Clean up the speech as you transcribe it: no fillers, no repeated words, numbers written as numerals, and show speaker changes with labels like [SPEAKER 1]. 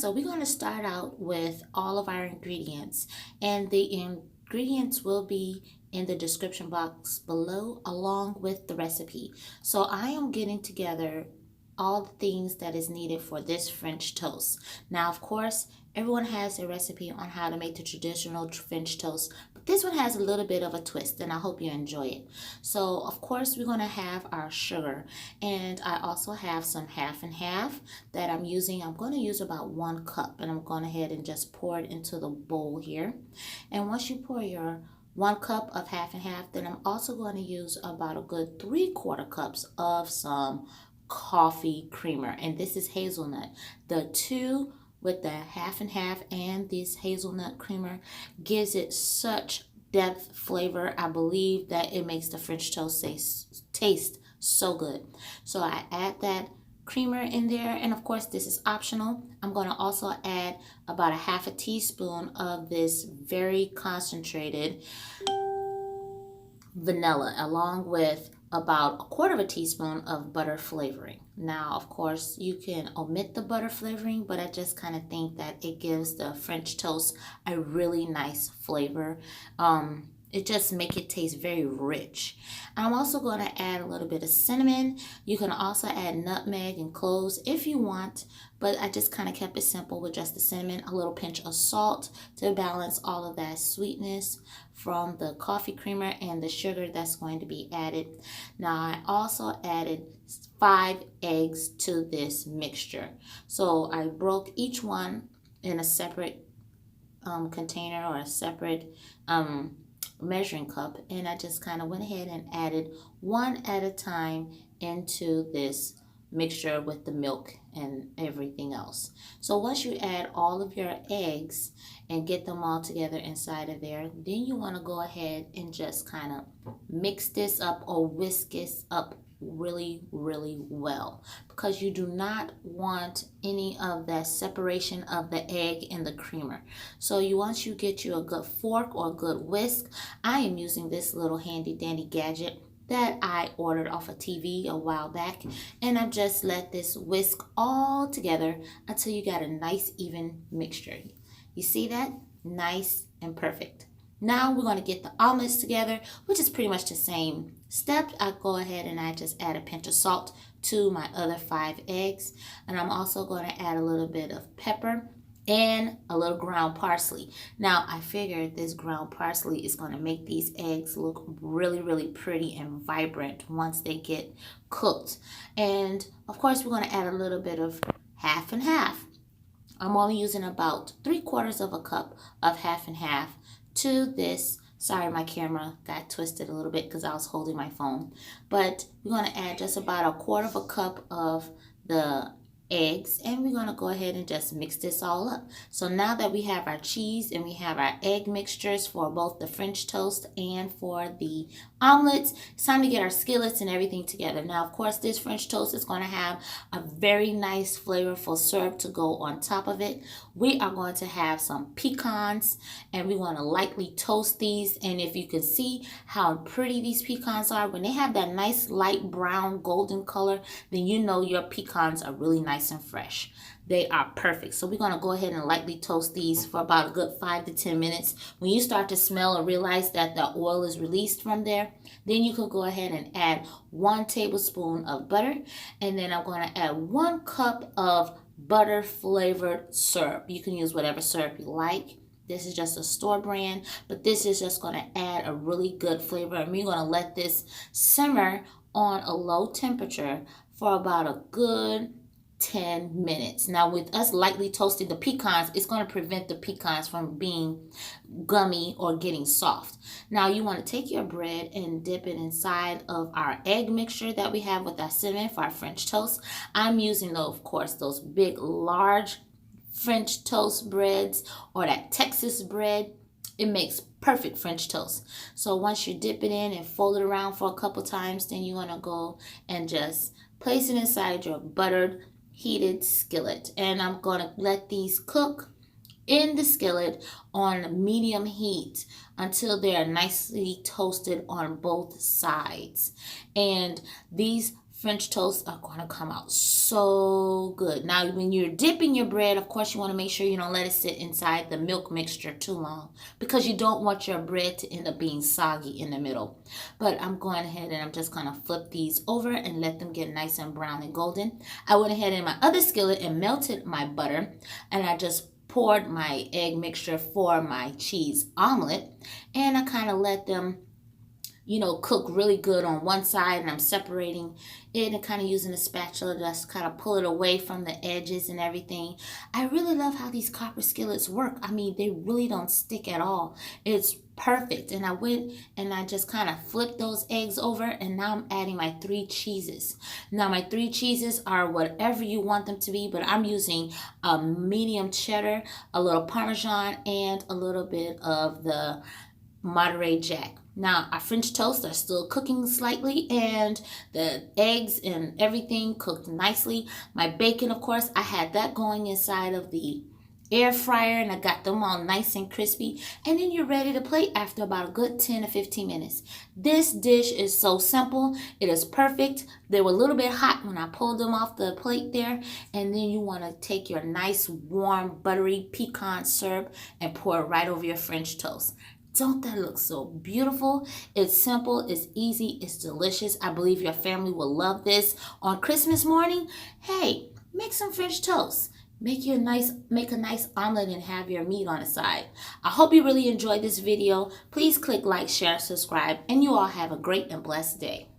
[SPEAKER 1] So we're going to start out with all of our ingredients, and the ingredients will be in the description box below along with the recipe. So I am getting together all the things that is needed for this French toast. Now, of course, everyone has a recipe on how to make the traditional French toast, but this one has a little bit of a twist, and I hope you enjoy it. So, of course, we're going to have our sugar, and I also have some half and half that I'm using. I'm going to use about 1 cup, and I'm going ahead and just pour it into the bowl here. And once you pour your 1 cup of half and half, then I'm also going to use about a good 3/4 cups of some coffee creamer, and this is hazelnut. The two with the half and half and this hazelnut creamer gives it such depth flavor. I believe that it makes the French toast taste so good. So I add that creamer in there, and of course this is optional. I'm going to also add about a half a teaspoon of this very concentrated vanilla, along with about 1/4 teaspoon of butter flavoring. Now, of course, you can omit the butter flavoring, but I just kind of think that it gives the French toast a really nice flavor. It just makes it taste very rich. I'm also going to add a little bit of cinnamon. You can also add nutmeg and cloves if you want, but I just kind of kept it simple with just the cinnamon, a little pinch of salt to balance all of that sweetness from the coffee creamer and the sugar that's going to be added. Now, I also added 5 eggs to this mixture. So I broke each one in a separate container or a separate measuring cup, and I just kind of went ahead and added one at a time into this mixture with the milk and everything else. So once you add all of your eggs and get them all together inside of there, then you want to go ahead and just kind of mix this up or whisk this up really well, because you do not want any of that separation of the egg and the creamer. So once you get you a good fork or a good whisk, I am using this little handy dandy gadget that I ordered off of TV a while back, and I just let this whisk all together until you got a nice even mixture. You see that? Nice and perfect. Now we're going to get the omelets together, which is pretty much the same step. I go ahead and I just add a pinch of salt to my other 5 eggs, and I'm also going to add a little bit of pepper and a little ground parsley. Now, I figured this ground parsley is going to make these eggs look really pretty and vibrant once they get cooked. And of course, we're going to add a little bit of half and half. I'm only using about 3/4 cup of half and half to this. Sorry, my camera got twisted a little bit because I was holding my phone. But we're going to add just about 1/4 cup of the eggs, and we're going to go ahead and just mix this all up. So now that we have our cheese and we have our egg mixtures for both the French toast and for the omelets, it's time to get our skillets and everything together. Now, of course, this French toast is going to have a very nice flavorful syrup to go on top of it. We are going to have some pecans, and we want to lightly toast these. And if you can see how pretty these pecans are, when they have that nice light brown golden color, then you know your pecans are really nice and fresh. They are perfect. So we're going to go ahead and lightly toast these for about a good 5 to 10 minutes. When you start to smell or realize that the oil is released from there, then you can go ahead and add 1 tablespoon of butter, and then I'm going to add 1 cup of butter flavored syrup. You can use whatever syrup you like. This is just a store brand, but this is just going to add a really good flavor, and we're going to let this simmer on a low temperature for about a good 10 minutes. Now, with us lightly toasting the pecans, it's going to prevent the pecans from being gummy or getting soft. Now, you want to take your bread and dip it inside of our egg mixture that we have with our cinnamon for our French toast. I'm using, though, of course, those big, large French toast breads or that Texas bread. It makes perfect French toast. So once you dip it in and fold it around for a couple times, then you want to go and just place it inside your buttered heated skillet, and I'm going to let these cook in the skillet on medium heat until they're nicely toasted on both sides. And these French toasts are going to come out so good. Now, when you're dipping your bread, of course, you want to make sure you don't let it sit inside the milk mixture too long because you don't want your bread to end up being soggy in the middle. But I'm going ahead and I'm just going to flip these over and let them get nice and brown and golden. I went ahead in my other skillet and melted my butter, and I just poured my egg mixture for my cheese omelet, and I kind of let them cook really good on one side, and I'm separating it and kind of using a spatula to just kind of pull it away from the edges and everything. I really love how these copper skillets work. I mean, they really don't stick at all. It's perfect. And I went and I just kind of flipped those eggs over, and now I'm adding my 3 cheeses. Now my 3 cheeses are whatever you want them to be, but I'm using a medium cheddar, a little parmesan, and a little bit of the Monterey Jack. Now, our French toasts are still cooking slightly, and the eggs and everything cooked nicely. My bacon, of course, I had that going inside of the air fryer, and I got them all nice and crispy. And then you're ready to plate after about a good 10 to 15 minutes. This dish is so simple. It is perfect. They were a little bit hot when I pulled them off the plate there. And then you want to take your nice, warm, buttery pecan syrup and pour it right over your French toast. Don't that look so beautiful? It's simple, it's easy, it's delicious. I believe your family will love this. On Christmas morning, hey, make some French toast. Make a nice omelet and have your meat on the side. I hope you really enjoyed this video. Please click like, share, subscribe, and you all have a great and blessed day.